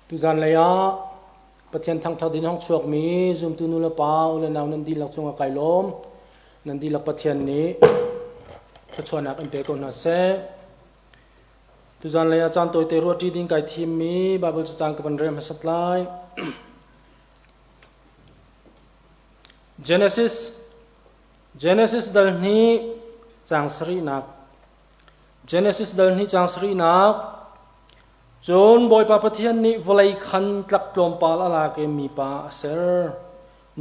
tu zan leya pathian thang thak din hong chuak mi zum tu nu la pa ula naw nan di lak chunga kailom nan di lak pathian ni chuanak in pe ko na se tu zan leya chan toi te ro ti ding kai thim mi bible chang ka ban rem hasatlai Genesis dal ni chang sri nak Genesis dal ni chang sri nak John boy pa pathian ni volai khan tlak plom pal ala ke mi pa ser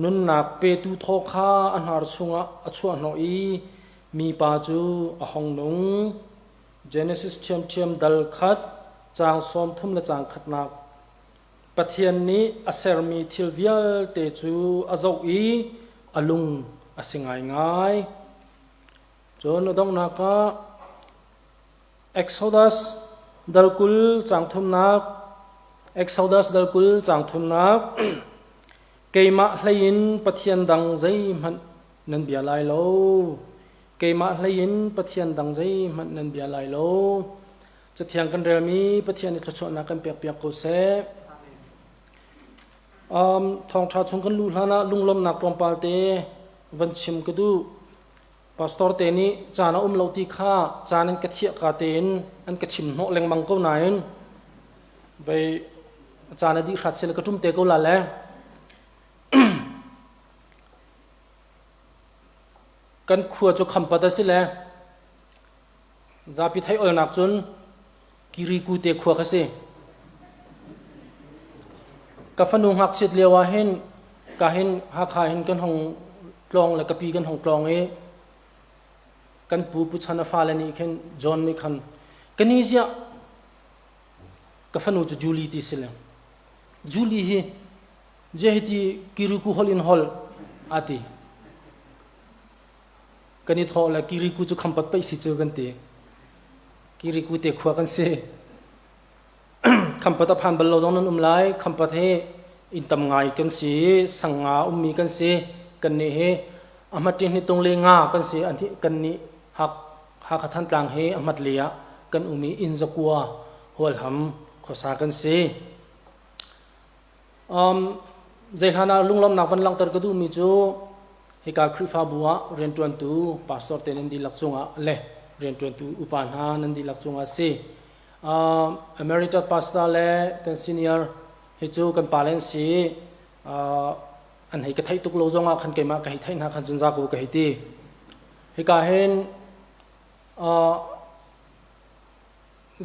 nun nak pe tu tho kha an har chunga achua no i mi pa chu a hong nung Genesis thiam dal khat chang som thum la chang khat nak pathian ni aser mi thil vial te chu azau i alung asingai ngai John odong naka Exodus dalkul changthum nak keima hlein pathian dang zai man nan bia lai lo keima hlein pathian dang zai man nan bia lai lo chathiang kan rel mi pathian ni thachon na kan pek ko se thong tha chung kan lu hlana lunglom nak pompal te van chim ka du pastor te ni chana lo ti kha chanin ka thia ka ten an ka chim no leng mang ko nain ve chana di khat sel ka tum te ko la le kan khua cho khampat ase le Zarhpi thai ol nak chun kiri ku te khua ka se ka fanu hak sit lewa hen ka hen ha kha hen kan hong tlong la ka pi kan hong tlong e kan pu chana fa la ni khen John ni khan kanizia ka fanu chu Julie ti sile Julie hi jehti kiriku hol in hol ati kani tho la kiriku chu khampat pai si chu kan te kiriku te khwa kan se khampat phan bal lo jong nan lai khampat he in tam ngai kan si sanga ummi kan si kan ne he amatin ni tong le nga kan si anthi kan ni hak khathan tlang he amat leya kan umi in zakua hol ham khosa kan se zaihana lunglom nak van lang tar ka du mi chu hika khrifa buwa ren tuan tu pastor tenen di lakchunga le ren tuan tu upan ha nan di lakchunga se emeritus pastor le kan senior he chu kan palen si an hei ka thai tuk lo zonga khan ke ma ka hi thai na khan junja ko ka hi ti hika hen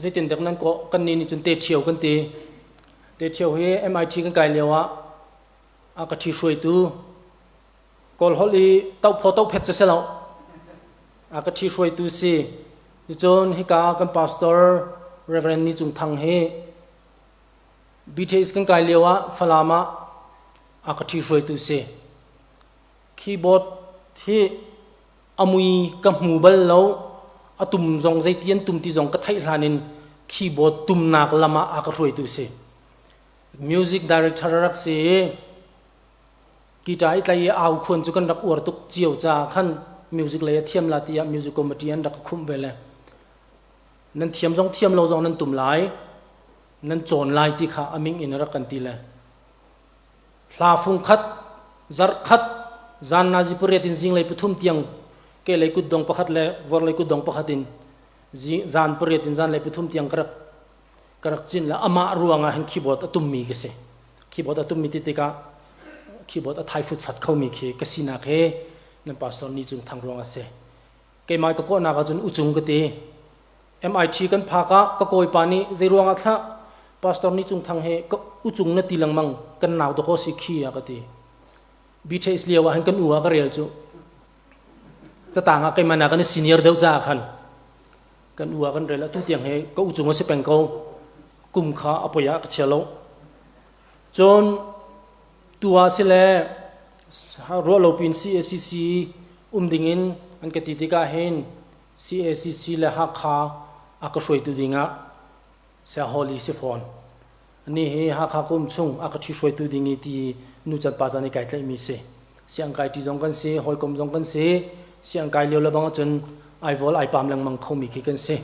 zaitin dek nan ko kan ni chun te thiau kan ti te thiau he MIT kan kai lewa a ka thi shui tu kol holi tau photo phet cha selo a ka thi shui tu si chon hika kan pastor reverend ni chung thang he BTS kan kai lewa falama a ka thi shui tu si keyboard hi amui ka hmu bal lo atum zong zai tian tum ti zong ka thai hlanin keyboard tum nak lama a ka roi tu se music director rak se guitar itlai au khun chu kan rak ur tuk chiau cha khan music le thiam la tia music committee an rak khum vele nan thiam lo zong nan tum lai nan chon lai ti kha aming in rak kan ti le hla phung khat zar khat zan na ji pure tin jing lai puthum tiang ke lai ku dong pakhat le vor lai ku dong pakhatin zan pure tin zan lai puthum tiang karak chin la ama ruanga han keyboard atum mi ke se keyboard atum mi ti te ka keyboard a thai fut phat khau mi khe kasina khe nan pastor ni chung thang ronga se ke mai ko na ga jun uchung ka te MIT kan pha ka koi pani zeruanga tha pastor ni chung thang he ka uchung na tilang mang kan naw to ko si khi ya ka te BTS liawa han kan uwa ka rel chu cha tanga ke mana kan senior deu cha khan kan uwa kan rel tu tiang he ko uchung se peng ko kum kha apoya ka chelo chon tua sile ro lo pin CACC dingin an ka titika hen CACC le ha kha aka shroi tu dinga sa holy se phone ani he ha kha kum chung aka thi shroi tu dingi ti nu chat pa jani kai tlai mi se siang kai ti jong kan se hoi kom jong kan se siang kai leo la bang chun ai vol ai pam lang mang khomi ki kan se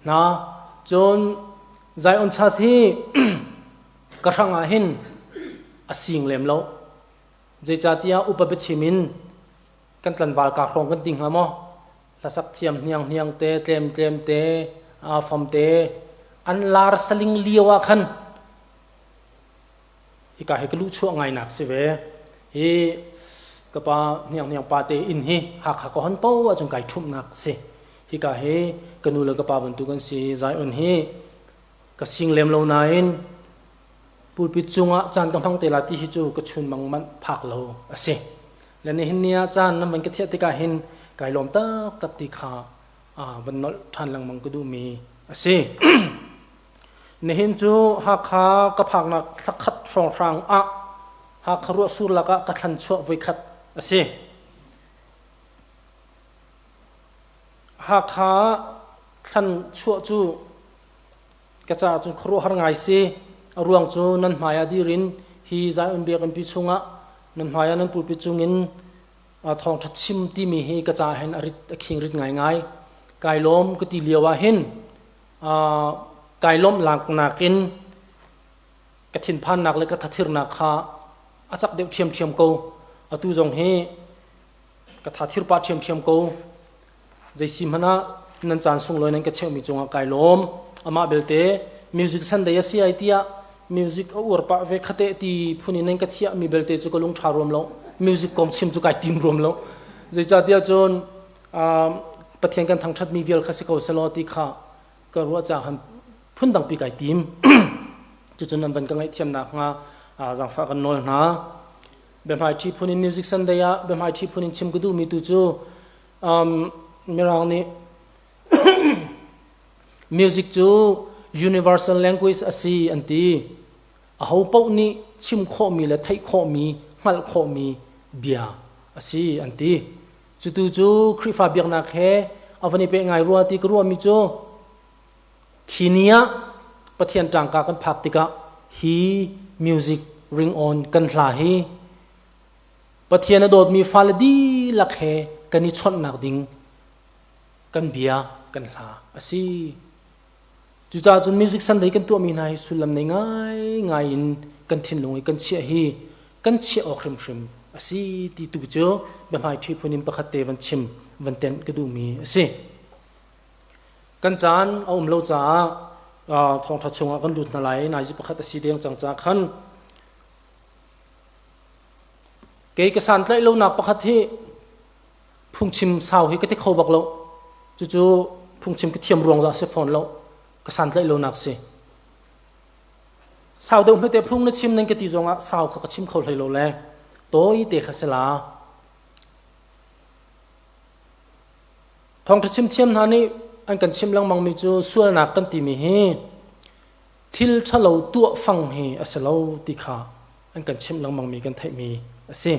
na chon zai on cha si กระทั่งเห็นอสิงเลมแล้วเจจ่าเตียอุปเบชิมินกันตันวาลกาครองกันติงหามอละสักเทียมเนียงเตเตมเตฟอมเตอันลาร์สลิงเลียวคันอีกาเฮกลุช่วงไงหนักสิเวฮีก็ปาเนียงปาเตอินฮีหักก็หันเป้าว่าจงไก่ทุ่มหนักสิฮีกาเฮกันนูเลก็ปาบรรทุกันสิใจอันฮีก็สิงเลมเรานายปูปิจุงะจานกำพังเตลาที่ฮิจูก็ชุนมังมันผักเราสิและในหินเนียจานนั้นมันก็เทียบที่กาเห็นไก่ลมตักติขาวันนั้นทันลังมังก็ดูมีสิในหินจูหักขากระพักนักสักขัดสองครั้งหักขรัวสุรกะกระทันชั่วไว้ขัดสิหักขาทันชั่วจูกระจาจูครัวหางไงสิรวงจูนั้นหมายดีรินฮีใจอันเบียกันพิจุงะนั้นหมายนั้นปูพิจุงินทองทัดชิมที่มีฮีกระจายเห็นอริตคิงริดง่ายกายล้มก็ตีเลียวว่าเห็นกายล้มหลังหนักกินกระถินพันหนักเลยกระทัดทิรหนักขาอาจักเดียวเทียมกูตู้จงฮีกระทัดทิรปาเทียมกูใจซิมฮนะนันจานส่งเลยนั้นก็เชื่อมีจงกายล้มอามาเบลเตมิวสิกสันเดียสิไอเดียมิวสิกอุรปะเวคเตตีพูนินังกัทยามีเบลเตจุกลุงชารวมแล้วมิวสิกคอมชิมจุกไอติมรวมแล้วจะจัดเดียจนปะเทียนกันทางทัดมีเวลคาสิเขาสลอติขาก็รู้จักหันพุ่นดังปีไก่ติมจนนั้นวันกันไอเทียมนักงาจังฟ้ากันนอลนะแบบไอที่พูนินมิวสิกสันเดียแบบไอที่พูนินชิมกุดูมีตุจูมีรางนี้มิวสิกจู universal language asi anti aho pau ni chim kho mi la thai kho mi ngal kho mi bia asi anti chutu chu khrifa biak na khe avani pe ngai ruwa ti kruwa mi chu khinia pathian tangka kan phak tika hi music ring on kan hla hi pathian adot mi faladi lakhe kani chon nak ding kan bia kan hla asiจูจ่าจนมิวสิกสันได้กันตัวมีนายสุลมในง่ายอินกันทิ้งลงกันเชี่ยฮีกันเชี่ยออกริมอาศัยที่ตัวเจ้าแบบให้ที่พูนิมประคัตเตวันชิมวันเต็นก็ดูมีอาศัยกันจานเอาเล่าจ่าทองทัดชงกันรุดนั่นไหลนายจิประคัตสีเดียงจังจากขันเกยกสันไล่เล่าหนักประคัตที่พุ่งชิมสาวให้ก็ที่เขาบอกเราจู่ๆพุ่งชิมก็เทียมรวงจากเซฟอนเรากษัตริย์เลยโลนักสิสาวเดิมไม่แต่พุ่งนั่นชิมนั่นก็ตีจงอ่ะสาวเขาก็ชิมเขาเลยโลแลโตอีเตะขัสลาทองที่ชิมเทียมท่านี้อันกันชิมลังมังมีจูส่วนนักกันตีมีเฮทิลชะเราตัวฟังเฮอสเราตีขาอันกันชิมลังมังมีกันไทยมีสิ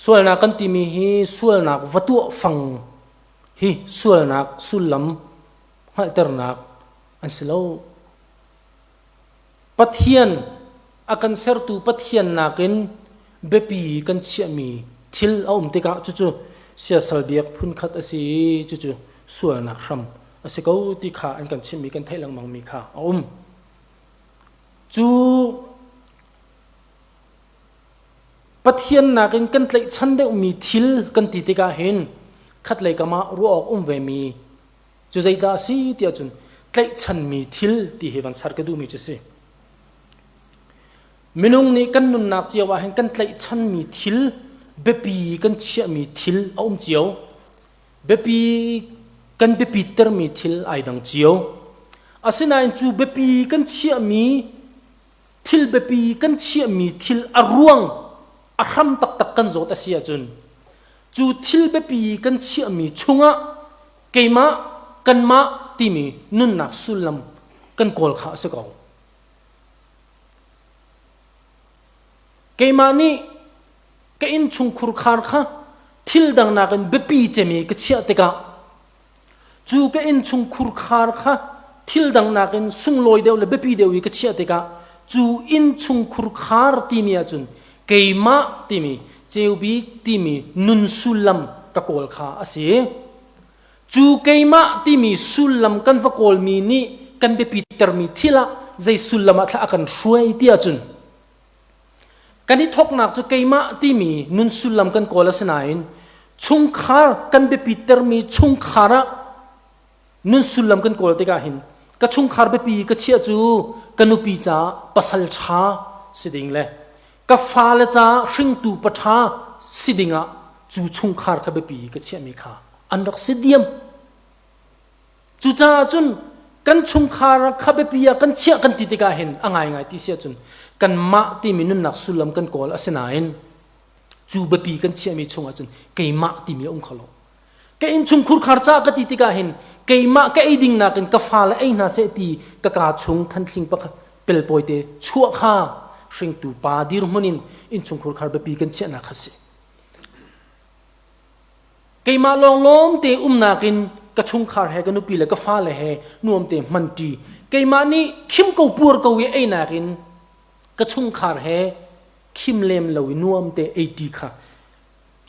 ส่วนนักกันตีมีเฮส่วนนักวัตถุฟังเฮส่วนนักสุลลัมให้ตระหนักอันสิเราปัทเทียนอาการเสร์ตูปัทเทียนนักินเบปีกันเชี่ยมีทิลเอาติกะจู่ๆเสียสลเบียกพุ่นขัดอสีจู่ๆส่วนนักคำอสิเขาติขาอันกันเชี่ยมีกันไทยลังมังมีขาเอาจู่ปัทเทียนนักินกันเลยฉันได้มีทิลกันติกะเห็นขัดเลยก็มารู้ออกเวมีจูใจตาสีเดียจุนใกล้ฉันมีทิลที่เฮวันสารก็ดูมีจุสิมินุงนี้กันนุนนักเจียวว่าเห็นกันใกล้ฉันมีทิลเบปีกันเชี่ยมีทิลเอาเจียวเบปีกันเบปีเตอร์มีทิลไอดังเจียวอาศัยนั้นจูเบปีกันเชี่ยมีทิลเบปีกันเชี่ยมีทิลอรวงอารมตักกันโจตเสียจุนจูทิลเบปีกันเชี่ยมีชุงะเกยมากันมาที่มีนุ่นนักสุลลัมกันโกลขาสกาวเกยมานี่ก็อินชุงคุรคาร์ค่ะทิลดังนักกันเบปีเจมีก็เชี่ยติกาจูก็อินชุงคุรคาร์ค่ะทิลดังนักกันสุงลอยเดียวเลยเบปีเดียวก็เชี่ยติกาจูอินชุงคุรคาร์ที่มีจุนเกยมาที่มีเจวบีที่มีนุ่นสุลลัมก็โกลขาอาศัยจูเกยมาที่มีสุลลัมกันฟักโกลมีนี่กันเบปีเตอร์มีทิละ ใจสุลมาทละกันช่วยที่จุนกันที่ทกหนักจะเกยมาที่มีนุนสุลมกันโกลสนายชุงคาร์กันเบปีเตอร์มีชุงคาระนุนสุลมกันโกลติกาหินก็ชุงคาร์เบปีก็เชี่ยจูกันนุปีจ้าปัสลชาสิดิ่งเลยก็ฟ้าเลจ้าชิงตูปะทาสิดิ่งอ่ะจูชุงคาร์กับเบปีก็เชี่ยมีขาอันรักสิเดียมจูจ้าจุนกันชุงคาร์กับเบปีกันเชี่ยกันติดกาหินอ่างไงที่เชี่ยจุนกันมาที่มีนุนนักสุลมกันโกลสนายจูเบปีกันเชี่ยมีชงอาจุนเกยมาที่มีขลุ่มเกยชุงคุรคาร์จ้าก็ติดกาหินเกยมาเกยดิ่งนักกันกฟ้าและไอ้นาเสตีกกาชงทันทิ้งปะเปลปอยเตชั่วข้าชิงตูปาดีรุมนินอินชุงคุรคาร์เบปีกันเชี่ยนักสิเกยมาลองล้อมเตนักินกระชุงคาร์เฮกันนุปีและกฟ้าเลยเฮนวมเตมันตีเกยมานี่ขิมกูปูร์กูเวไอ้นักินกระชุงคาร์เฮคิมเลมเลวินวมเตไอดีค่ะ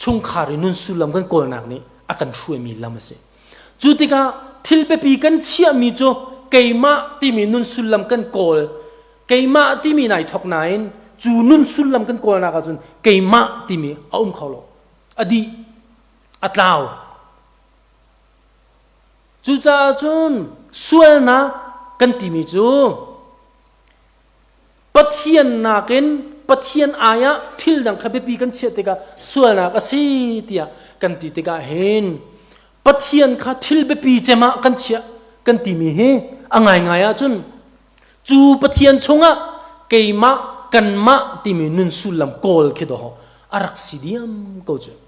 ชุงคารินุนสุลมกันโกลนักนี้อากันช่วยมีลำเสจุดที่กาทิลเปปีกันเชี่ยมีโจเกยมาที่มีนุนสุลมกันโกลเกยมาที่มีไหนทอกไหนจูนุนสุลมกันโกลนักจุนเกยมาที่มีเอาเขาโลอดีอัตลาวจูจ้าจุนส่วนนะกันที่มีจูปัทยันนักินปัทยันอายะทิลดังขบปีกันเสียติกาส่วนนักสิเตียกันติติกาเห็นปัทยันข้าทิลเบปีเจมากันเสียกันติมีเฮอ่างไงอะจุนจูปัทยันชงะเกยมากันมาติมีนุนสุลมโกลคิดว่าอารักสิเดียมก็จุน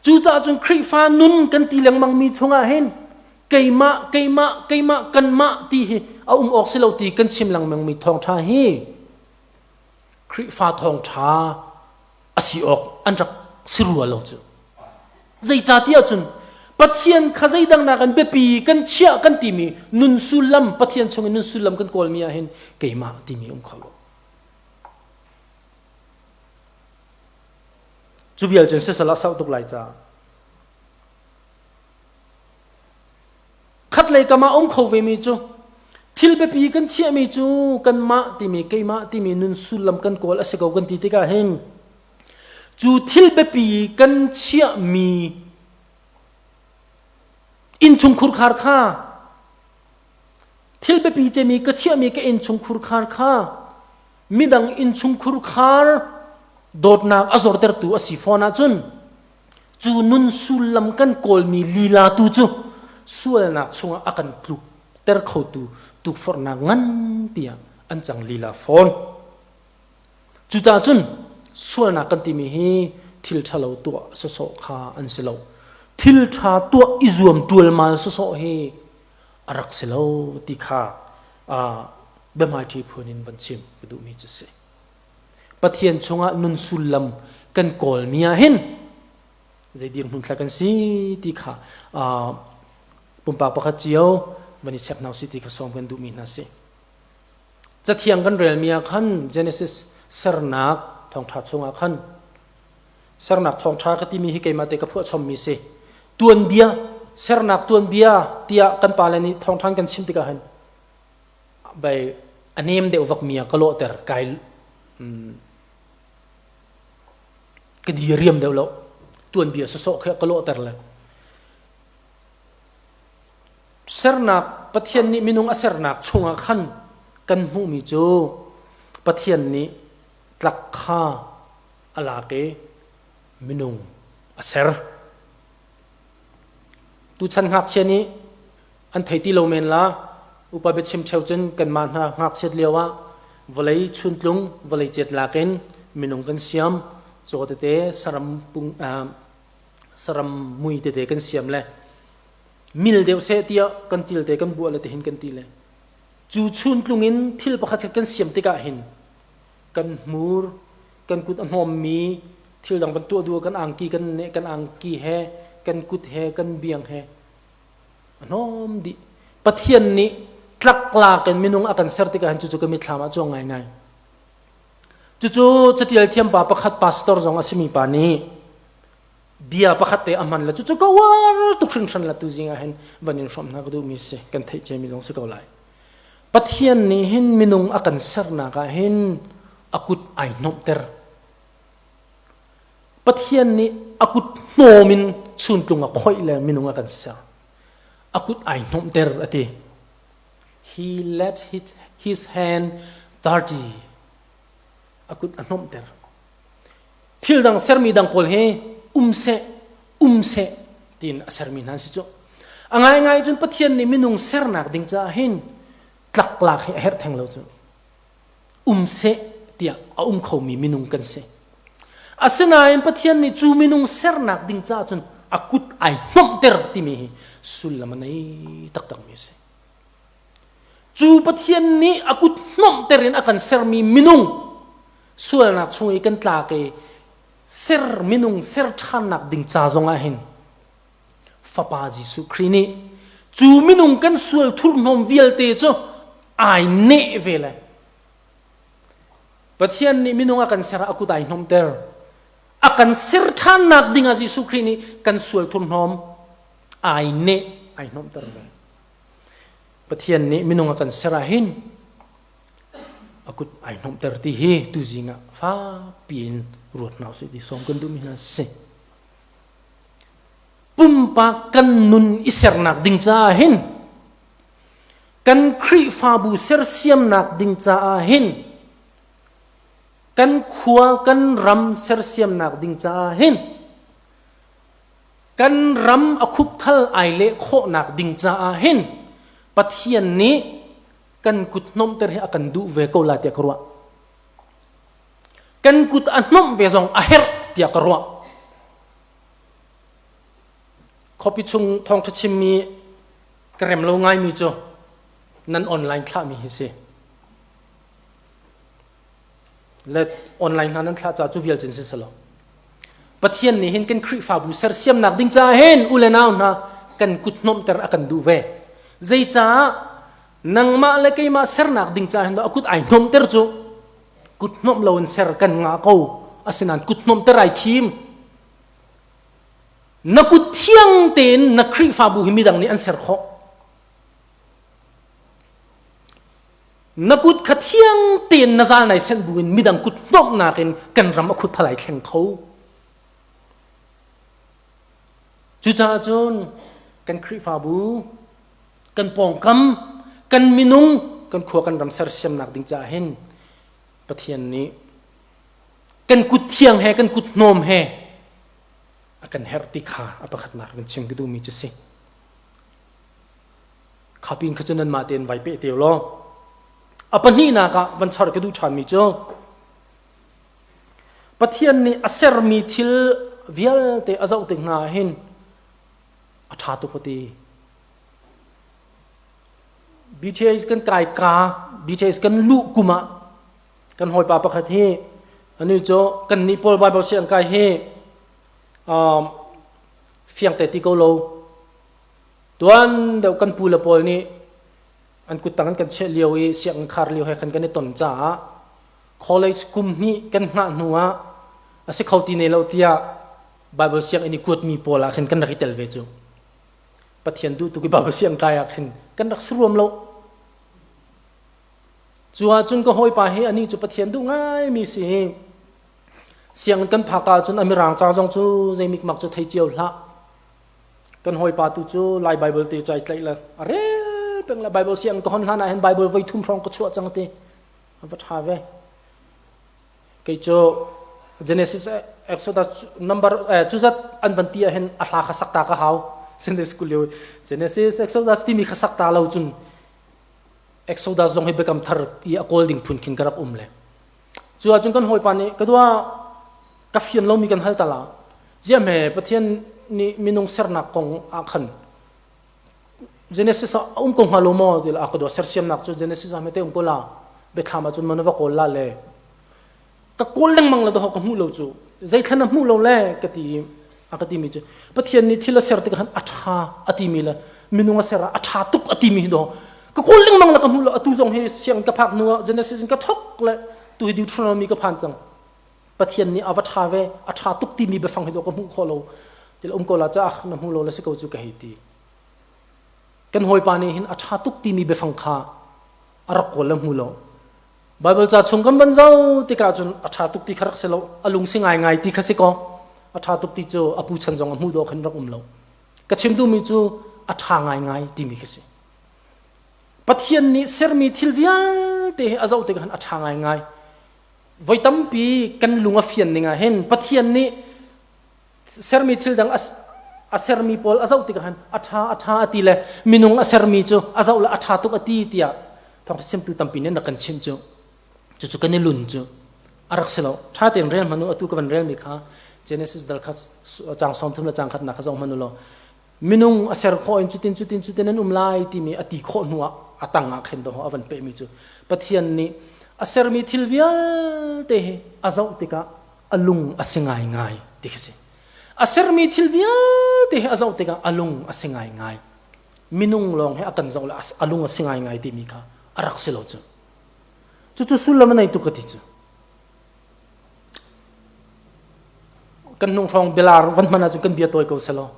จูจ้าจุนคริฟานุนกันติลังมังมีชงะเห็นเกยมากันมาตีเฮเอาออกเสลาตีกันชิมลังมังมีทองท่าเฮคริฟ้าทองช้าอาศิออกอันรักสิรัวเราจูใจจ่าที่อาจุนปัทยันข้าใจดังนักกันเบปีกันเชี่ยกันตีมีนุนสุลัมปัทยันชงนุนสุลัมกันโกลมีอาเห็นเกยมาตีมีขลุ่มจูวิลจนเสสละสาวตุกไลจ้าขัดเลยกามาขลุ่มเวมีจูทิลเบปีกันเชี่ยมีจูกันมาที่มีเกยมาที่มีนุนสุลมกันโกลอเสกกันติดกาเห็นจูทิลเบปีกันเชี่ยมีอินชุงคุรคาร์ข้าทิลเบปีจะมีก็เชี่ยมีก็อินชุงคุรคาร์ข้ามิดังอินชุงคุรคาร์โดดนักอจอร์เตอร์ตูอสิฟอนาจุนจูนุนสุลมกันโกลมีลีลาตูจูส่วนนักชงอากันปลุกเตอร์เขาตุกฟอร์นังันเตียอันจังลีลาฟอนจุจ้าจุนส่วนนักกันที่มีให้ทิลชะเลาตัวสโสขาอันเสลาทิลชาตัวอิจวมตัวมาสโสเฮอารักเสลาติขาเบมาที่พูนินวันชิมไปดูมีจะเสปะเทียนชงะนุนสุลัมกันโกลมีอาเห็นใจดีมุ่งทะกันสิติขาปุ่มปากประคัดเจียววันนี้เช็คนาสิติกสอมกันดูมีนาสิจะเทียงกันเรียลมีอาคัน Genesis สรนักทองทัดชงอาคันสรนักทองทัดก็ที่มีให้เกี่ยมาเตกับพวกชมมีสิตวนเบียสรนักตวนเบียเตียกันปาเลนี่ทองทันกันชิมติกาหันไปอันนี้มันเดี๋ยววักมีก็โลเตอร์ไกลก็ดีเรียมเดี๋ยวแล้วตวนเบียสโซแค่ก็โลเตอร์เลยเสรนักปะเทียนนี้มินุงอเสรนักชงอาคันกันหูมีจูปะเทียนนี้ตลักข้าอลาเกมินุงอเสรตุชันหักเชนี้อันไทยที่เราเมนละอุปเบชิมเชวจนกันมาหักเชดเลียวะวลัยชุนลุงวลัยเจ็ดลาเกนมินุงกันเสียมโจเตสรัมปุงสรัมมุยเตกันเสียมเลยมิลเดียวเสียเตียกันติลเตกันบัวเลยเตหินกันติเลยจูชุนลุงินทิลประคัดกันเสียมติกาหินกันมูร์กันกุดอันหอมมีทิลดังกันตัวดูกันอังกีกันเนกันอังกีแฮกันกุดแฮกันเบียงแฮอันหอมดิปะเทียนนี้ตลักลากันมินุงอากันเสรติกาหินจู่ๆก็มีทามาจ้องง่ายๆจู่ๆจะติลเทียมปาประคัดพาสตอร์จงอาศิมีปานีเบียประคัดเตอมันละจู่ๆก็วาร์ตุกชันละตุจิงอาหินวันนี้ชมนักดูมีเสกันเทเจมีลงสกาวไล pathian ni hin minung akan serna ka hin akut ai nom ter pathian ni akut nomin chun tlunga khoi le minung akan ser akut ai nom ter ati he let his hand dirty akut anom ter thil dang sermi dang pol he umse tin sermi nan si chu angai chun pathian ni minung sernak ding cha hin tlak lak he her theng lo chu umse tia khomi minung kan se asena in pathian ni chu minung sernak ding cha chun akut ai nom ter ti mi sulamanai tak mi se chu pathian ni akut nom terin akan sermi minung sual nak chung ikan tla ke ser minung ser than nak ding cha zonga hin fapa jisu khrini chu minung kan sual thur nom vial te cho ai ne vele pathian ni minung akan ser akut ai nom ter akan ser than nak ding a jisu khrini kan sual thur nom ai ne ai nom ter ve pathian ni minung akan serahin akut ai nom ter ti he tu zinga fa pin ruat nau si di som kan du mina se pumpa kan nun iser nak ding cha hin kan khri fa bu ser siam nak ding cha hin kan khua kan ram ser siam nak ding cha hin kan ram akhup thal ai le kho nak ding cha hin pathian ni kan kut nom ter akan du ve ko la tia karwa kan kut anom ve zong aher tia karwa khopi chung thawngtha chimmi krem lo ngai mi cho nan online thla mi hi se let online nan thla cha chu vial chen se salo pathian ni hin kan khri fa bu ser siam nak ding cha hen ulenaw na kan kut nom ter akan du ve zai cha nang ma le kai ma ser nak ding cha hen do akut ai nom ter chu kut nom lon ser kan nga ko asinan kut nom ter ai thim na kut thiang ten na khri fa bu hi midang ni an ser kho na kut khathiang ten na zal nai sen buin midang kut nom na kan ram akut phalai thleng tho chu cha chun kan khri fa bu kan pong kam kan minung kan khua kan ram ser siam nak ding cha hen pathian ni kan kut thiang he kan kut nom he akan her ti kha apakhat nak kan chim gidu mi chu se khapin khachanan ma ten vai pe teu lo apani na ka ban char ka du chan mi cho pathian ni aser mi thil vial te azau te nga hen atha tu pati BTS kan kai ka BTS kan lu kuma kan hoi pa pakhat he ani cho kan ni pol bible siang kai he fiang te ti ko lo tuan deu kan pula pol ni an kutangan kan che liao e siang khar liao he kan kan ton cha college kum ni kan na nuwa ase khauti ne lo tia bible siang ani kut mi pola khen kan ritel ve chu pathian du tu ki bible siang kai a khen kan rak surom lo chua chun ko hoi pa he ani chu pathian du ngai mi si siang kan phaka chun amirang cha jong chu jaimik mak chu thei chiau hla kan hoi pa tu chu lai bible te chai tlai la are peng la bible siang ko hon hana hen bible voi thum rong ko chu chang te avat ha ve ke cho genesis exodus number chu zat an ban tia hen a hla kha sakta ka haw sunday school yo genesis exodus ti mi kha sakta lo chun exodus zong he bekam thar i akol ding phun khin karap le chua chung kan hoi pa ni kadwa ka fian lo mi kan hal tala jam he pathian ni minung sernak kong akhan genesis kong halo mo dil akdo ser siam nak chu genesis amete ko la be thama chun manwa ko la le ka kol lang mang la do ka mu lo chu zai thana mu lo le ka ti akati mi chu pathian ni thila ser te kan atha ati mi la minung sera atha tuk ati mi do ka kol lang mang la ka mu lo atu jong he siang ka phak nuwa genesis ka thok le tu hi deuteronomy ka phan chang pathian ni avatha ve atha tuk ti mi be phang hi do ka mu kholo til ko la cha na mu lo la se ko chu ka hi ti kan hoi pa ni hin atha tuk ti mi be phang kha arak ko lam hulo Bible cha chung kan ban zau ti ka chun atha tuk ti kharak selo alung singai ngai ti khasi ko atha tuk ti chu apu chan jong mu do khan rak lo ka chim du mi chu atha ngai ngai ti mi khasi pathian ni sermi thilvial te azau te kan atha ngai ngai voitam pi kan lunga fian ninga hen pathian ni sermi thil dang asermi pol azau ti kan atha ati le minung asermi chu azau la atha tuk ati tia thong sim tu tampi ne na kan chim chu chu kan lun chu arak selo tha ten rel manu atu kan rel mi kha Genesis dal khat chang som thum la chang khat na kha jong manu lo minung aser kho in chutin an umlai ti mi ati kho nuwa atanga khen do avan pe mi chu pathian ni aser mi thilvial te azau tika alung asingai ngai tikse aser mi thilvial te azau tika alung asingai ngai minung long he akan zaula alung asingai ngai ti mi kha arak selo chu sulam nai tu kati chu kan nung rong belar van mana chu kan bia toy ko selo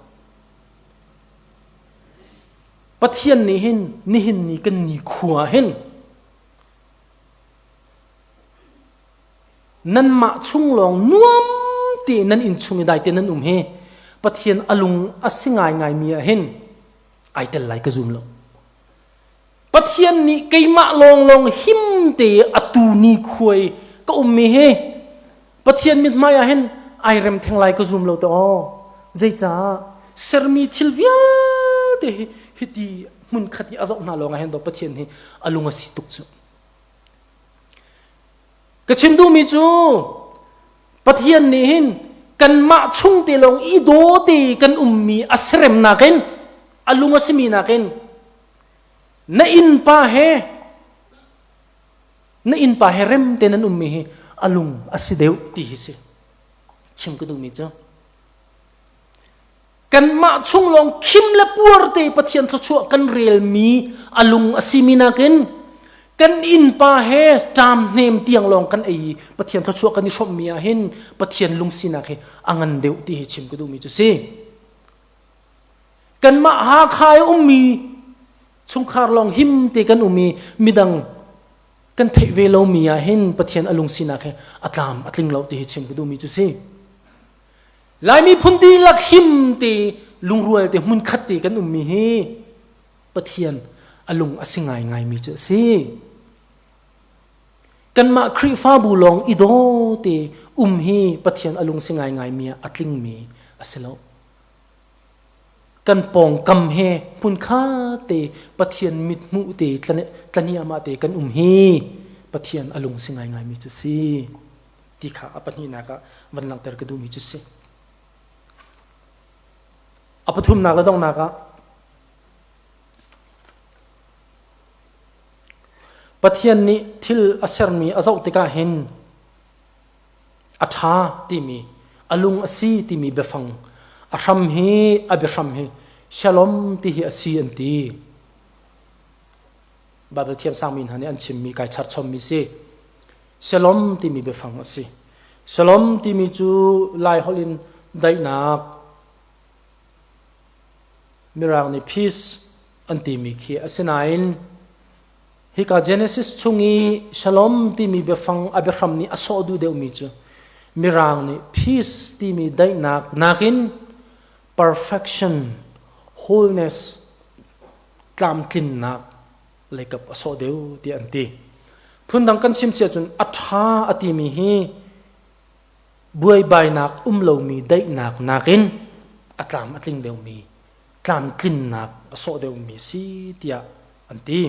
pathian ni hin ni kan ni khuwa hin nan ma chung long nuam ti nan in chung dai te nan he pathian alung asingai ngai mi hin ai tel lai ka zum lo pathian ni keima long him te atu ni khuai ka mi he pathian mit maya hin ai rem theng lai ka zum lo to zai cha sermi thilvial te hiti mun khati azau na longa hen do pathian hi alunga si tuk chu ka chimdu mi chu pathian ni hin kan ma chung te long i do te kan ummi asrem na ken alunga simi na ken na in pa he rem te nan ummi hi alung asideu ti hi se chim ka du mi chu kan ma chung long khim la puar te pathian tho chu kan rel mi alung asimina ken kan in pa he tam nem tiang long kan ei pathian tho chu kan ni shom mi a hin pathian lung sina khe angan deu ti hi chim ka du mi chu se kan ma ha khai ummi chung khar long him te kan ummi midang kan thei ve lo mi a hin pathian alung sina khe atlam atling lo ti hi chim ka du mi chu se lai mi phundi lak him te lungrual te mun khat te kan ummi he pathian alung asingai ngai mi chu si kan ma khri fa bu long ido te hi pathian alung singai ngai mi atling mi aselo kan pong kam he pun kha te pathian mit mu te tlani ama te kan hi pathian alung singai ngai mi chu si ti kha apani na ka vanlang ter ka du mi chu si apathum na la dong na ka pathian ni thil asermi azau tika hen atha ti mi alung asi ti mi befang aram hi abisham hi shalom ti hi asi anti Bible thiam sang min hani an chimmi kai char chom mi se shalom ti mi befang asi shalom ti mi chu lai holin dai nak mirang ni peace anti mi khi asinain hi ka Genesis chungi shalom ti mi befang abihram ni aso du deu mi chu mirang ni peace ti mi dai nak nakin perfection wholeness tlam tlin nak lekap aso deu ti anti phundang kan sim sia chun atha ati mi hi buai bai nak lo mi dai nak nakin atlam atling deu mi tlam tlin nak aso deu mi si tia anti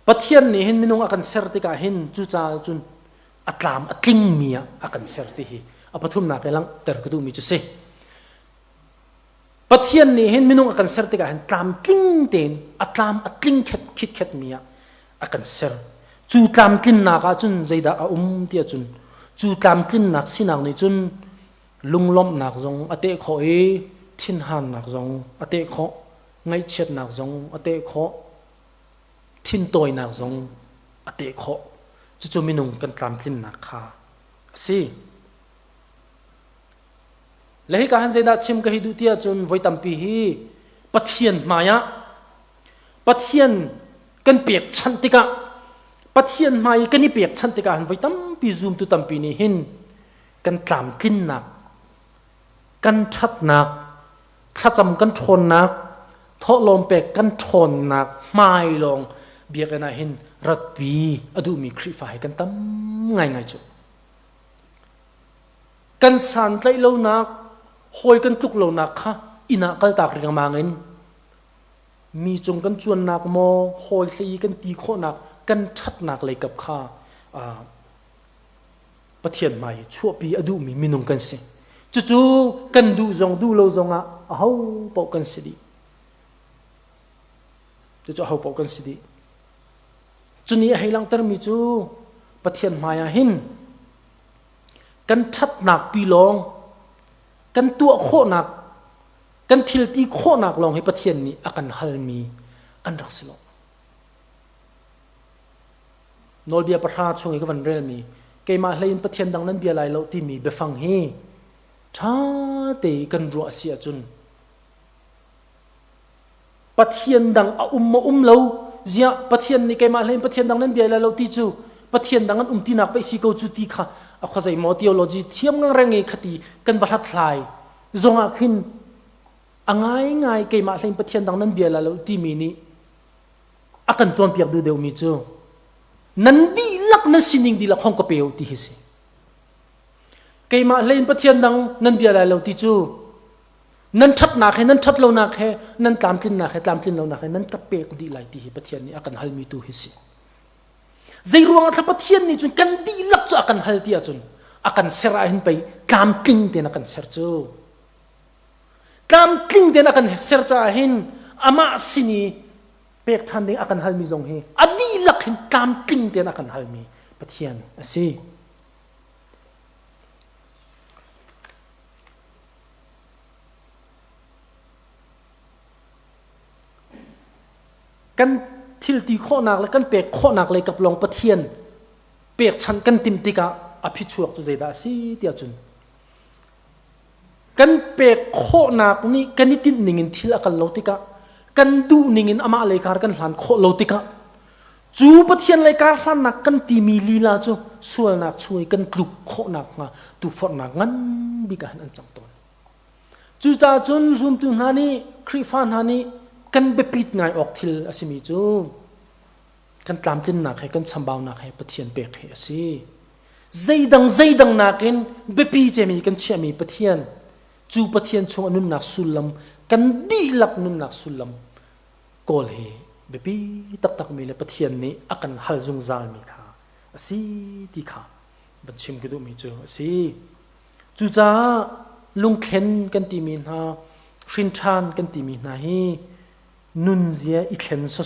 pathian ni hin minung akan serti ka hin chu cha chun atlam atling mi akan serti hi apathum na kelang ter ku mi chu se pathian ni hin minung akan serti ka hin tlam tling ten atlam atling khit khet mi akan ser chu tlam tlin na ka chun zaida a tia chun chu tlam tlin nak sinang ni chun lunglom nak jong ate kho e thin han nak jong ate kho ngai chet nak jong ate kho thin toy nak jong ate kho chu minung kan tlam tlin nak kha si lehi ka han zaida chim ka hi du tia chun voitam pi hi pathian maya pathian กันเปียกชันติกะปัทยันไม่กันนี่เปียกชันติกะหันไว้ตั้มปีซูมตุตั้มปีนี้หินกันตามกินหนักกันชัดหนักข้าจำกันทนหนักทอลมเปียกกันทนหนักไม่ลงเบียกันนะหินรัดปีอดูมีคริฟ้าให้กันตั้มง่ายจุดกันสันใจเล่านักหอยกันตุกเล่านักค่ะอินักกัลตากเรียงมาเงินมีจงกันชวนนักโมหอยสีกันตีโคนักกันชัดนักเลยกับข้าประเทศใหม่ชั่วปีอดูมีนุ่งกันสิจู่ๆกันดูจงดูเล่าจงเขาปกกันสิดีจู่ๆเขาปกกันสิดีจุนี้ให้ลังเตอร์มีจู่ประเทศใหม่หินกันชัดหนักปีลองกันตัวโคหนักกันทิลตีโคหนักลองให้ประเทศนี้อากันฮัลมีอันรักสิโลนอลเบียประชาชนอีกวันเรลมีเกมาเลยประเทศดังนั้นเบียร์ไรเราที่มีเบฟังเฮท้าเตกันรัวเสียจุนประเทศดังอุ้มเราเสียประเทศนี้เกมาเลยประเทศดังนั้นเบียร์ไรเราที่จูประเทศดังนั้นตีนักไปสิโกจุตีค่ะอาข้าใจมอทีโอโลจีเทียมงังแรงเงคติกันบัดทลายจงอาคินง่ายเกมาเลยประเทศดังนั้นเบียร์แล้วที่มีนี้อากันจวนเปียกดูเดียวมีจูนันดีลักนันสินิงดีลักห้องกระเปียวที่ฮิสิเกมาเลยประเทศดังนั้นเบียร์แล้วที่จูนันทัดหนักให้นันทัดเราหนักให้นันตามกินหนักให้ตามกินเราหนักให้นันกระเปียกดีไหลที่ประเทศนี้อากันฮัลมีตูฮิสิใจรวงทับประเทศนี้จนกันดีลักจะอากันฮัลที่จนอากันเสราหินไปตามกินเต็นอากันเสรจูตามกินเต็นอากันเสรจ้าหินอามาสินีเปียกทันเดงอากันฮัลมีจงเฮอดีลักหินตามกินเต็นอากันฮัลมีประเทศสิกันทิลตีข้อนักและกันเปียกข้อนักเลยกับลองประเทียนเปียกฉันกันติมติกะอภิชวกจุใจดาสีเดียจุนกันเปียกข้อนักนี่กันนิตินิงินทิลกันโลติกะกันดูนิงินอามาเลยการกันหลานข้อโลติกะจูประเทียนเลยการหลานนักกันตีมีลีลาจูส่วนนักช่วยกันกลุกข้อนักมาตูฟอดนักงั้นบิกันอันจังตนจูจ่าจุนซุมจุนฮานี่ครีฟานฮานี่กันเบปิดง่ายออกทิลอาศิมิจูกันตามตินนักให้กันสัมบาวนักให้ประเทียนเปียกให้สิใจดังนักกันเบปีเจมีกันเชื่อมีประเทียนจูประเทียนชงอนุนักสุลลัมกันดีลักนุนักสุลลัมโกลเฮเบปีตักมีเลยประเทียนนี้อากันฮัลจุงซาลมีค่ะสิที่ค่ะบัญชิมกันดูมีจูสิจูจ้าลุงเข็นกันตีมีนาฟินทานกันตีมีนาฮีนุนเสียอีเข็นโซ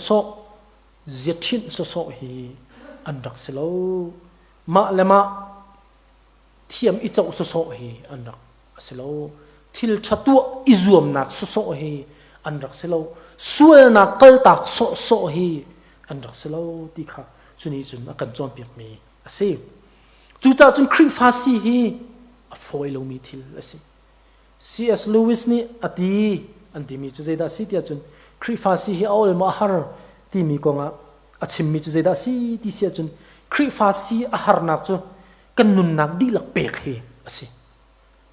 เสียทิ้นโซฮีอันดักเสลมาเลมาเทียมอีเจ้าโซฮีอันดักเสลทิลชัตัวอิจวมนักโซฮีอันดักเสลส่วนนักกัลตักโซฮีอันดักเสลที่ค่ะจุนี้จุนอากันจอมเปียกมีอาศัยจู่จ้าจุนคริฟาซีฮีฟอยลมีทิลอาศัยC.S. Lewis นี่อดีอันที่มีจุดใจดาสีที่จุนคริฟาซีฮีเอาเลยมาหาร์ที่มีกงอาชิมมีจุดใจดาสีที่เสียจุนคริฟาซีอาหารนักจุกันนุนนักดีลักเปียกเฮอาศัย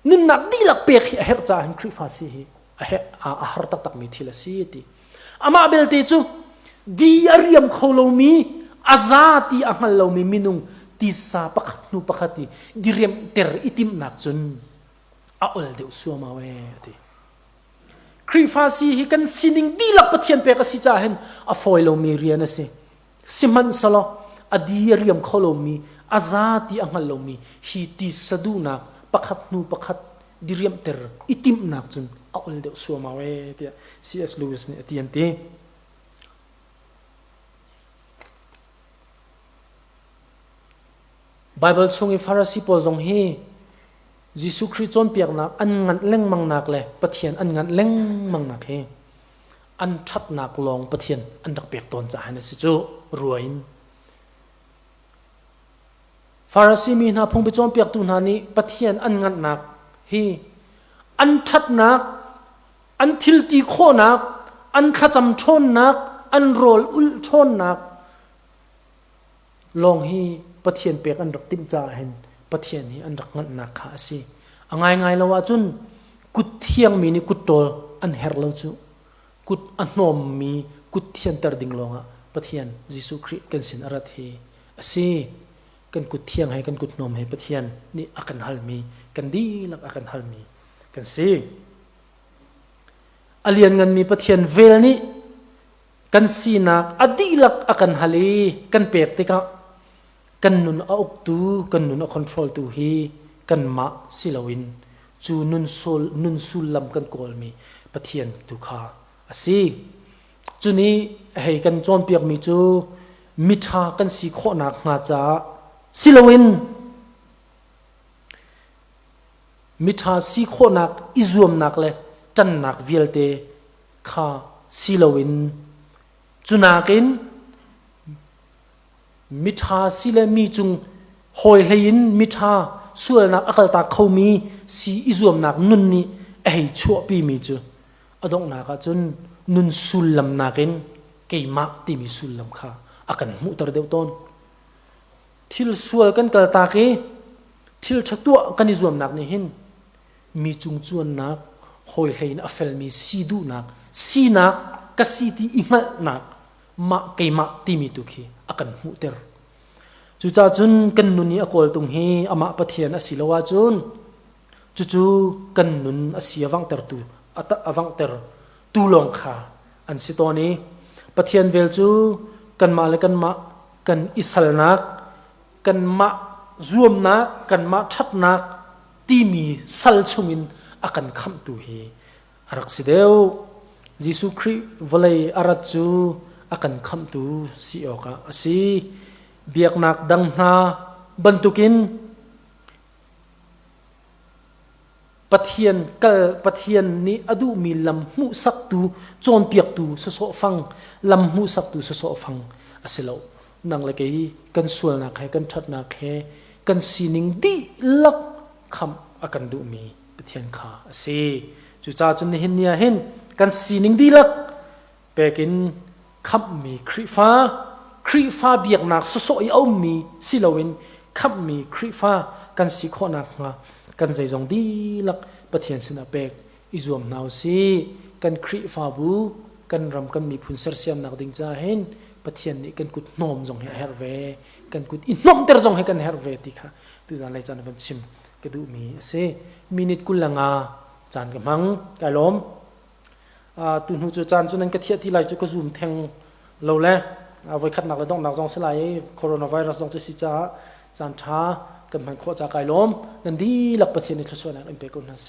นุนนักดีลักเปียกเฮเฮร์จ้าหินคริฟาซีฮีอาหารตักมีทิลสีที่อามาเบลตีจุดีอาริยมเขาเรามีอาซาตีอังเรามีมินุงตีสาปักนูปักตีดีเรียมเตอร์อิติมนักจุนเอาเลยเดี๋ยวสัวมาเวทีคริฟาซีฮิกันสินิงดีลักปะเทียนเปกสิจ่าเห็นอฟอยโลมีเรียนสิสิมันสละอดีเรียมขโลมีอาซาตีอังโลมีฮิติสะดูนักปักนูปักดีเรียมเตอร์อิติมนักจนเอาเลยเดี๋ยวสัวมาเวที C.S. Lewis เนี่ยที่ยันตีไบเบิลช่วงฟาริสีปอลงเฮยิสุคริสต์จนเปียกนักอันงันเล่งมังนักเลยปะเทียนอันงันเล่งมังนักเฮอันชัดนักลองปะเทียนอันดักเปียกตอนจ่ายนะสิจูรวยฟาริสีมีนาพงไปจนเปียกตุนหานี้ปะเทียนอันงันนักเฮอันชัดนักอันทิลตีโคนักอันขจำชนนัก อันโรลอุลชนนักลองให้ปะเทียนเปียกอันรักติมจ่าเห็นปะเทียนนี้อันรักงันนักขาสิง่ายๆแล้วว่าจุนกุดเทียงมีนี่กุดโตอันเฮร์เราจูกุดอันนอมมีกุดเทียนตรดิ่งลงอ่ะปะเทียนยิสุคริสต์กันสินอรัตเฮสิกันกุดเทียงให้กันกุดนอมให้ปะเทียนนี่อากันฮัลมีกันดีลักอากันฮัลมีกันสิอเลียนเงินมีปะเทียนเวลนี้กันสีนักอดีลักอากันฮัลีกันเปียกติกะกันนุนเอาอุกตูกันนุนเอาคอนโทรลตูฮีกันมาสิลาวินจูนุนสุลลำกันโกลมีปะเทียนตุขาสิจูนี้ให้กันจอมเปียกมีจูมิทากันสีโคนักงาจ้าสิลาวินมิทาสีโคนักอิจวมนักเลยจันนักวิลเตข้าสิลาวินจุนักินมิทาสิเลมีจุงหอยเลยินมิทาส่วนนักอักตาเขามีสีอิจวมนักนุนนี่ชั่วปีมีจูอดงนักจนนุนสุลลำนักินเกี่ยมะที่มีสุลลำข้าอากันมุตรเดียวต้นทิลส่วนกันกระตากีทิลชักตัวกันอิจวมนักนี่เห็นมีจุงจวนนักหอยเลยินอัฟเฟลมีสีดูนักสีนักกสีที่อิมัลนักมะเกี่ยมะที่มีตุกีอากันมุตรจุจ้าจุนกันนุนนี่อโกลตุงฮีอามาปะเทียนอสิลวาจุนจู่กันนุนอสิอวังเตอร์ตูอวังเตอร์ตูลงขาอันสิตอนี้ปะเทียนเวลจูกันมาเลยกันมากันอิสระนักกันมารวมนักกันมาทัดนักที่มีสัลชุงินอากันคำตูฮีรักสิเดียวยิสุคริวลัยอารัจูอากันคำตูสิโอกาสิเบียกนักดังนาบรรทุกินปะเทียนกัลปะเทียนนี้อดูมีลำหูสักตูโจนเปียกตูสโสฟังลำหูสักตูสโสฟังอาศัยเรานังเลยกันส่วนนักให้กันทัดนักให้กันสีนิงดีลักคำอากันดูมีปะเทียนขาอาศัยจุจ้าจนเห็นเนี่ยเห็นกันสีนิงดีลักเปกินคำมีคริฟ้าเบียกนักสอยเอามีสิลาวินขับมีคริฟ้ากันสีโคนักงากันใจจงดีลักปะเทียนสินาเปกอิจวมนาวซีกันคริฟ้าบูกันรำกันมีพุนเสรเซียมนักดิ่งจ้าเห็นปะเทียนนี้กันกุดนอมจงให้เฮร์เวกันกุดอินนอมเตอร์จงให้กันเฮร์เวติค่ะตุจานเลยจานเป็นชิมกระดูมีเซมินิตกุลงาจานกับมังกายล้มตุนหูจูจานจุนั้นกระเทียที่ไรจุกระซุ่มแทงเราแลเอาไว้ขัดหนักเลยต้องหนักจงสลายโคโรนาไวรัสต้องจะสิจ้าจานท้ากันมันโคจากไกลล้มนั่นดีหลักประเทศในทุกส่วนนั้นเป็นกุนนั่นเส